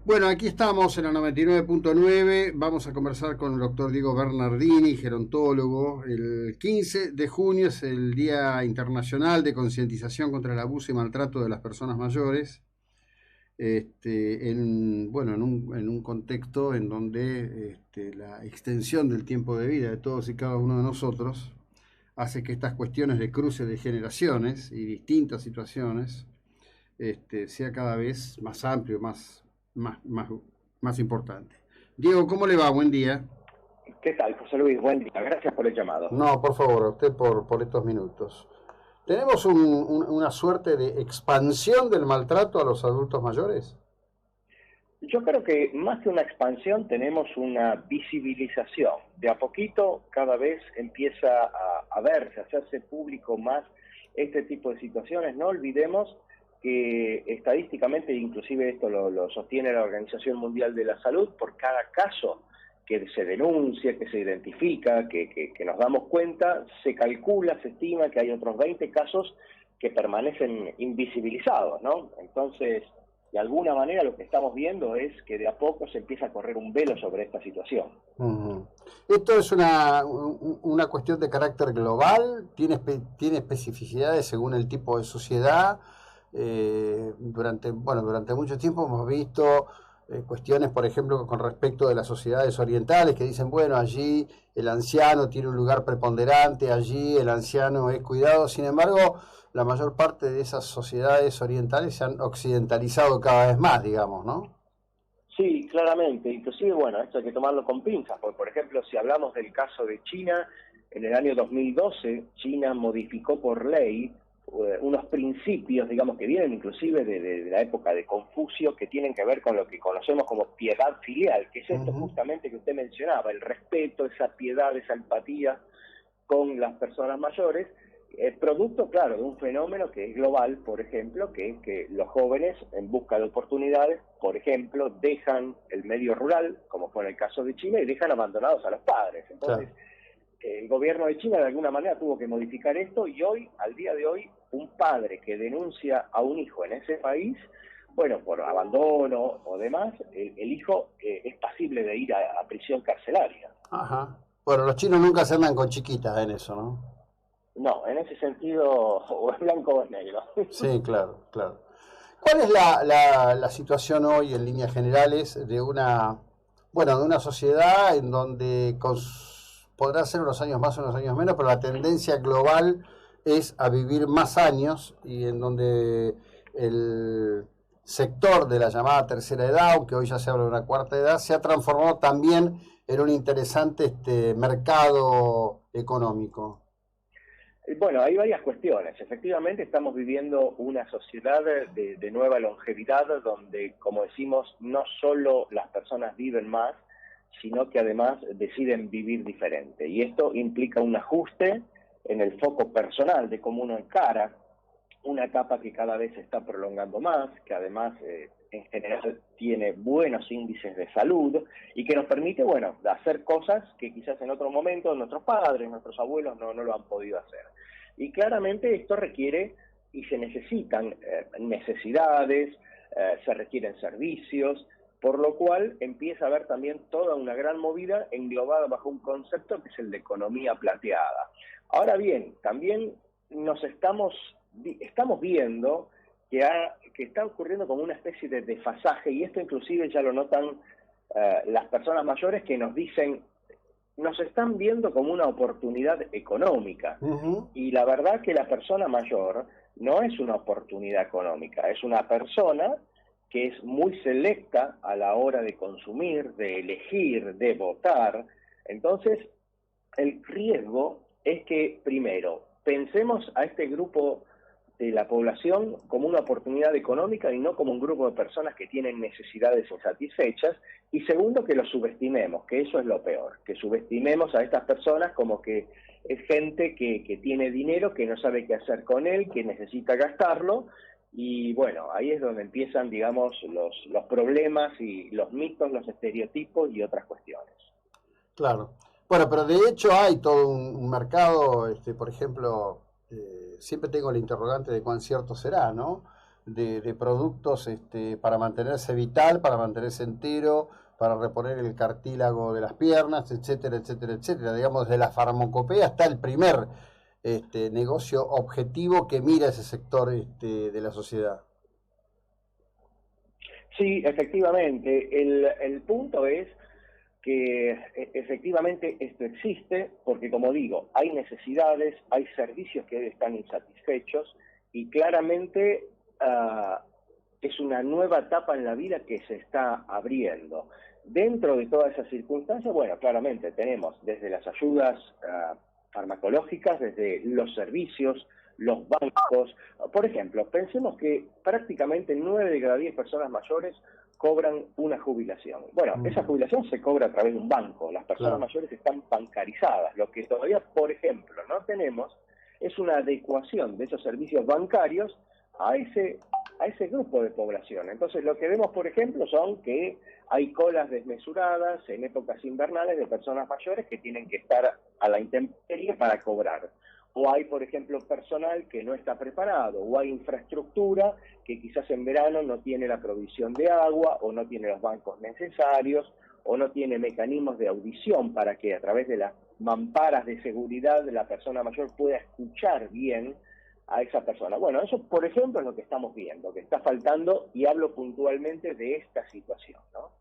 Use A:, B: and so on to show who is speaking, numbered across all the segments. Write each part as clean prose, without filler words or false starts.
A: Bueno, aquí estamos en la 99.9. Vamos a conversar con el doctor Diego Bernardini, gerontólogo. El 15 de junio es el Día Internacional de Concientización contra el Abuso y Maltrato de las Personas Mayores. En un contexto en donde la extensión del tiempo de vida de todos y cada uno de nosotros hace que estas cuestiones de cruce de generaciones y distintas situaciones sea cada vez más amplio, más importante. Diego, ¿cómo le va? Buen día.
B: ¿Qué tal, José Luis? Buen día. Gracias por el llamado.
A: No, por favor, a usted por estos minutos. ¿Tenemos una suerte de expansión del maltrato a los adultos mayores?
B: Yo creo que más que una expansión tenemos una visibilización. De a poquito cada vez empieza a verse, a hacerse público más este tipo de situaciones. No olvidemos que estadísticamente, inclusive esto lo sostiene la Organización Mundial de la Salud, por cada caso que se denuncia, que se identifica, que nos damos cuenta, se calcula, se estima que hay otros 20 casos que permanecen invisibilizados, ¿no? Entonces, de alguna manera lo que estamos viendo es que de a poco se empieza a correr un velo sobre esta situación.
A: ¿Esto es una cuestión de carácter global? ¿Tiene especificidades según el tipo de sociedad? Durante mucho tiempo hemos visto cuestiones, por ejemplo, con respecto de las sociedades orientales, que dicen, bueno, allí el anciano tiene un lugar preponderante, allí el anciano es cuidado. Sin embargo, la mayor parte de esas sociedades orientales se han occidentalizado cada vez más, digamos, ¿no?
B: Sí, claramente. Inclusive, bueno, esto hay que tomarlo con pinzas, porque, por ejemplo, si hablamos del caso de China, en el año 2012, China modificó por ley unos principios, digamos, que vienen inclusive de la época de Confucio, que tienen que ver con lo que conocemos como piedad filial, que es esto justamente que usted mencionaba, el respeto, esa piedad, esa empatía con las personas mayores, producto, claro, de un fenómeno que es global, por ejemplo, que es que los jóvenes, en busca de oportunidades, por ejemplo, dejan el medio rural, como fue en el caso de China, y dejan abandonados a los padres. Entonces, claro, el gobierno de China de alguna manera tuvo que modificar esto, y hoy, al día de hoy, un padre que denuncia a un hijo en ese país, bueno, por abandono o demás, el hijo es pasible de ir a prisión carcelaria.
A: Ajá. Bueno, los chinos nunca se andan con chiquitas en eso, ¿no?
B: No, en ese sentido, o es blanco o es negro.
A: Sí, claro, claro. ¿Cuál es la situación hoy en líneas generales de una sociedad en donde podrá ser unos años más o unos años menos, pero la tendencia global es a vivir más años, y en donde el sector de la llamada tercera edad, aunque hoy ya se habla de una cuarta edad, se ha transformado también en un interesante mercado económico?
B: Bueno, hay varias cuestiones. Efectivamente, estamos viviendo una sociedad de nueva longevidad, donde, como decimos, no solo las personas viven más, sino que además deciden vivir diferente. Y esto implica un ajuste en el foco personal de cómo uno encara una etapa que cada vez se está prolongando más, que además en general tiene buenos índices de salud y que nos permite, bueno, hacer cosas que quizás en otro momento nuestros padres, nuestros abuelos no lo han podido hacer. Y claramente esto requiere y se necesitan necesidades, se requieren servicios, por lo cual empieza a haber también toda una gran movida englobada bajo un concepto que es el de economía plateada. Ahora bien, también estamos viendo que está ocurriendo como una especie de desfasaje, y esto inclusive ya lo notan las personas mayores, que nos dicen, nos están viendo como una oportunidad económica. Y la verdad que la persona mayor no es una oportunidad económica, es una persona que es muy selecta a la hora de consumir, de elegir, de votar. Entonces, el riesgo es que, primero, pensemos a este grupo de la población como una oportunidad económica y no como un grupo de personas que tienen necesidades insatisfechas, y segundo, que los subestimemos, que eso es lo peor, que subestimemos a estas personas como que es gente que tiene dinero, que no sabe qué hacer con él, que necesita gastarlo, y bueno, ahí es donde empiezan, digamos, los problemas y los mitos, los estereotipos y otras cuestiones.
A: Claro. Bueno, pero de hecho hay todo un mercado, por ejemplo, siempre tengo el interrogante de cuán cierto será, ¿no? de productos para mantenerse vital, para mantenerse entero, para reponer el cartílago de las piernas, etcétera, etcétera, etcétera. Digamos, desde la farmacopea está el primer negocio objetivo que mira ese sector de la sociedad.
B: Sí, efectivamente. El punto es que efectivamente esto existe porque, como digo, hay necesidades, hay servicios que están insatisfechos y claramente es una nueva etapa en la vida que se está abriendo. Dentro de todas esas circunstancias, bueno, claramente tenemos desde las ayudas farmacológicas, desde los servicios, los bancos. Por ejemplo, pensemos que prácticamente 9 de cada 10 personas mayores cobran una jubilación. Bueno, esa jubilación se cobra a través de un banco. Las personas mayores están bancarizadas. Lo que todavía, por ejemplo, no tenemos es una adecuación de esos servicios bancarios a ese grupo de población. Entonces, lo que vemos, por ejemplo, son que hay colas desmesuradas en épocas invernales de personas mayores que tienen que estar a la intemperie para cobrar. O hay, por ejemplo, personal que no está preparado, o hay infraestructura que quizás en verano no tiene la provisión de agua, o no tiene los bancos necesarios, o no tiene mecanismos de audición para que a través de las mamparas de seguridad la persona mayor pueda escuchar bien a esa persona. Bueno, eso, por ejemplo, es lo que estamos viendo, que está faltando, y hablo puntualmente de esta situación, ¿no?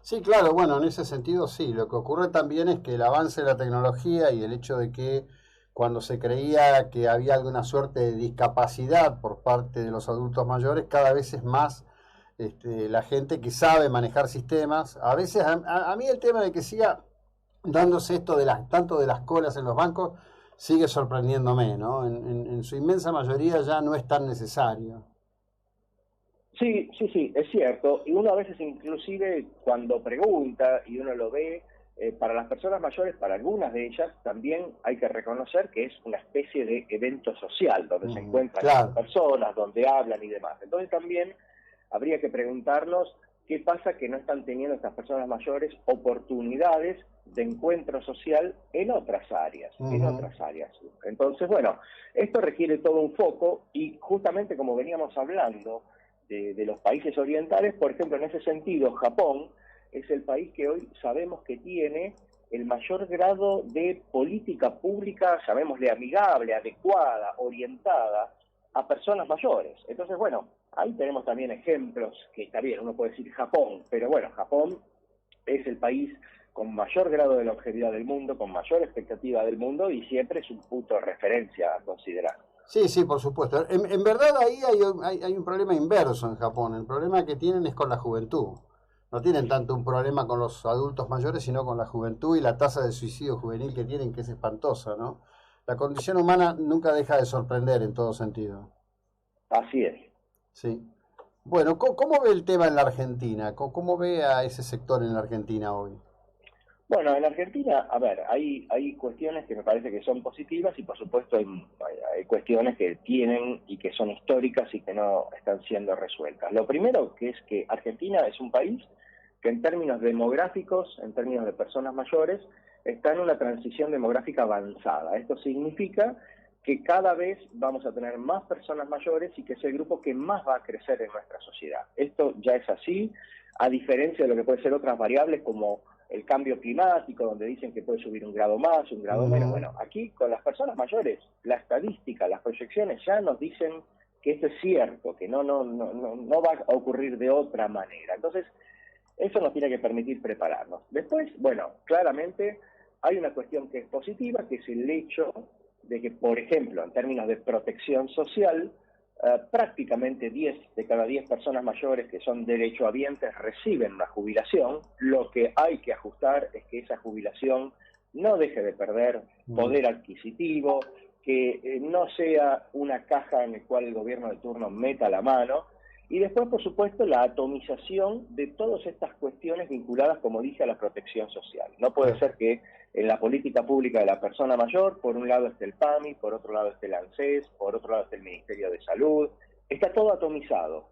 A: Sí, claro, bueno, en ese sentido sí. Lo que ocurre también es que el avance de la tecnología y el hecho de que cuando se creía que había alguna suerte de discapacidad por parte de los adultos mayores, cada vez es más la gente que sabe manejar sistemas. A veces, a mí el tema de que siga dándose esto de tanto de las colas en los bancos, sigue sorprendiéndome, ¿no? En su inmensa mayoría ya no es tan necesario.
B: Sí, sí, sí, es cierto. Y uno a veces inclusive cuando pregunta y uno lo ve, para las personas mayores, para algunas de ellas, también hay que reconocer que es una especie de evento social, donde se encuentran
A: Claro.
B: personas, donde hablan y demás. Entonces también habría que preguntarnos qué pasa que no están teniendo estas personas mayores oportunidades de encuentro social en otras áreas, en otras áreas. Entonces, bueno, esto requiere todo un foco y justamente como veníamos hablando de los países orientales, por ejemplo, en ese sentido, Japón es el país que hoy sabemos que tiene el mayor grado de política pública, llamémosle amigable, adecuada, orientada a personas mayores. Entonces, bueno, ahí tenemos también ejemplos, que está bien, uno puede decir Japón, pero bueno, Japón es el país con mayor grado de longevidad del mundo, con mayor expectativa del mundo y siempre es un punto de referencia a considerar.
A: Sí, sí, por supuesto. En verdad ahí hay un problema inverso en Japón. El problema que tienen es con la juventud. No tienen tanto un problema con los adultos mayores, sino con la juventud y la tasa de suicidio juvenil que tienen, que es espantosa, ¿no? La condición humana nunca deja de sorprender en todo sentido.
B: Así es.
A: Sí. Bueno, ¿cómo ve el tema en la Argentina? ¿Cómo ve a ese sector en la Argentina hoy?
B: Bueno, en Argentina, a ver, hay cuestiones que me parece que son positivas y por supuesto hay cuestiones que tienen y que son históricas y que no están siendo resueltas. Lo primero que es que Argentina es un país que en términos demográficos, en términos de personas mayores, está en una transición demográfica avanzada. Esto significa que cada vez vamos a tener más personas mayores y que es el grupo que más va a crecer en nuestra sociedad. Esto ya es así, a diferencia de lo que pueden ser otras variables como el cambio climático, donde dicen que puede subir un grado más, un grado menos. Bueno, aquí con las personas mayores, la estadística, las proyecciones ya nos dicen que esto es cierto, que no va a ocurrir de otra manera. Entonces, eso nos tiene que permitir prepararnos. Después, bueno, claramente hay una cuestión que es positiva, que es el hecho de que, por ejemplo, en términos de protección social, prácticamente 10 de cada 10 personas mayores que son derechohabientes reciben una jubilación. Lo que hay que ajustar es que esa jubilación no deje de perder poder adquisitivo, que no sea una caja en la cual el gobierno de turno meta la mano. Y después, por supuesto, la atomización de todas estas cuestiones vinculadas, como dije, a la protección social. No puede ser que en la política pública de la persona mayor, por un lado esté el PAMI, por otro lado esté el ANSES, por otro lado esté el Ministerio de Salud. Está todo atomizado.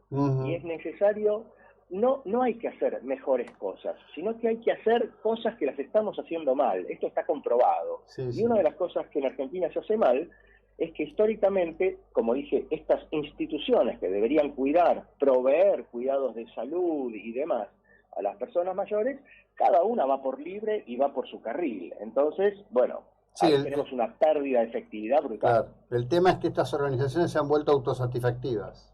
B: Y es necesario, no hay que hacer mejores cosas, sino que hay que hacer cosas que las estamos haciendo mal. Esto está comprobado.
A: Sí,
B: Y una de las cosas que en Argentina se hace mal es que históricamente, como dije, estas instituciones que deberían cuidar, proveer cuidados de salud y demás a las personas mayores, cada una va por libre y va por su carril. Entonces, bueno,
A: Sí,
B: ahí tenemos una pérdida de efectividad brutal.
A: claro. El tema es que estas organizaciones se han vuelto autosatisfactivas.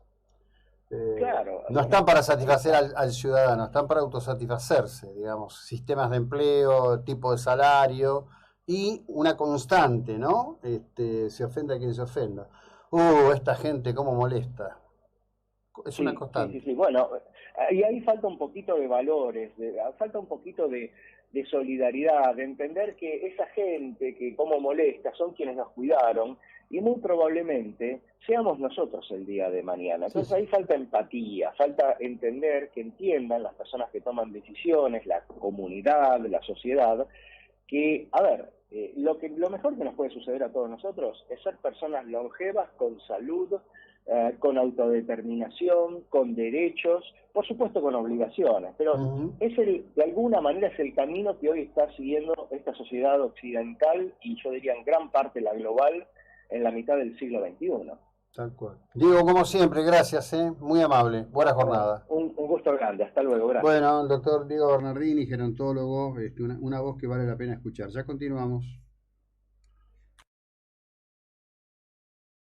B: Claro,
A: No están para satisfacer al ciudadano, están para autosatisfacerse, digamos, sistemas de empleo, tipo de salario y una constante, ¿no? Se ofenda a quien se ofenda. Esta gente cómo molesta. Es una
B: sí, sí, sí,
A: constante.
B: sí. Bueno, y ahí falta un poquito de valores, falta un poquito de solidaridad, de entender que esa gente que como molesta son quienes nos cuidaron y muy probablemente seamos nosotros el día de mañana.
A: Sí,
B: Entonces
A: sí.
B: ahí falta empatía, falta entender que entiendan las personas que toman decisiones, la comunidad, la sociedad, que, a ver, lo mejor que nos puede suceder a todos nosotros es ser personas longevas, con salud, con autodeterminación, con derechos, por supuesto con obligaciones, pero
A: Ujú.
B: de alguna manera es el camino que hoy está siguiendo esta sociedad occidental y yo diría en gran parte la global en la mitad del siglo XXI.
A: Tal cual. Diego, como siempre, gracias, muy amable. Buena
B: Bueno,
A: jornada.
B: un gusto grande, hasta luego, gracias.
A: Bueno, el doctor Diego Bernardini, gerontólogo, una voz que vale la pena escuchar. Ya continuamos.